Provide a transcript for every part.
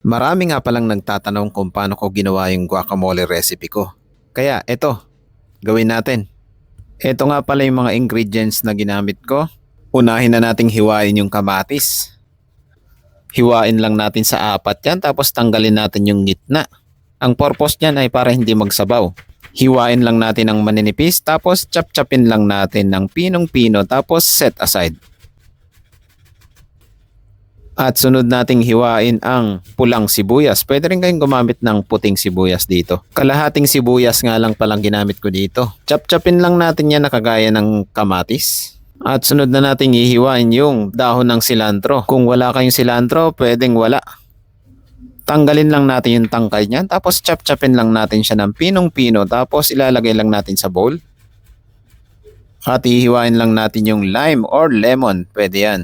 Marami nga palang nagtatanong kung paano ko ginawa yung guacamole recipe ko. Kaya eto, gawin natin. Eto nga pala yung mga ingredients na ginamit ko. Unahin na nating hiwain yung kamatis. Hiwain lang natin sa apat yan tapos tanggalin natin yung gitna. Ang purpose niyan ay para hindi magsabaw. Hiwain lang natin ng maninipis tapos chop-chopin lang natin ng pinong-pino tapos set aside. At sunod nating hiwain ang pulang sibuyas. Pwede rin kayong gumamit ng puting sibuyas dito. Kalahating sibuyas nga lang palang ginamit ko dito. Chop-chopin lang natin yan na kagaya ng kamatis. At sunod na nating ihiwain yung dahon ng cilantro. Kung wala kayong cilantro, pwedeng wala. Tanggalin lang natin yung tangkay niyan. Tapos chop-chopin lang natin siya ng pinong-pino. Tapos ilalagay lang natin sa bowl. At ihiwain lang natin yung lime or lemon. Pwede yan.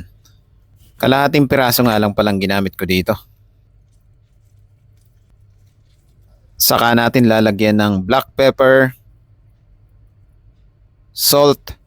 Kalahating piraso nga lang palang ginamit ko dito. Saka natin lalagyan ng black pepper, salt,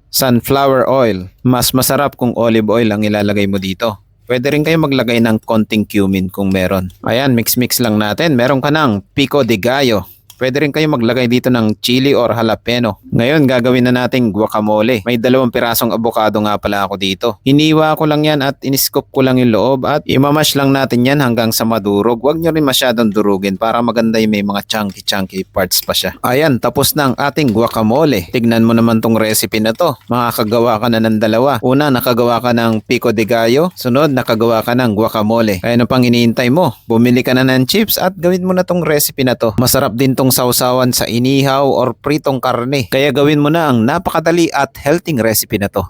sunflower oil. Mas masarap kung olive oil ang ilalagay mo dito. Pwede rin kayo maglagay ng konting cumin kung meron. Ayan, mix-mix lang natin. Meron ka ng pico de gallo. Pwede rin kayo maglagay dito ng chili or jalapeno. Ngayon, gagawin na nating guacamole. May 2 pirasong avocado nga pala ako dito. Hiniwa ko lang yan at iniscoop ko lang yung loob at imamash lang natin yan hanggang sa madurog. Huwag nyo rin masyadong durugin para maganda yung may mga chunky parts pa siya. Ayan, tapos na ang ating guacamole. Tignan mo naman tong recipe na to. Makakagawa ka na ng 2. Una, nakagawa ka ng pico de gallo. Sunod, nakagawa ka ng guacamole. Kaya ano pang iniintay mo? Bumili ka na ng chips at gawin mo na tong recipe na to. Masarap din tong sausawan sa inihaw or pritong karne. Kaya gawin mo na ang napakadali at healthy recipe na to.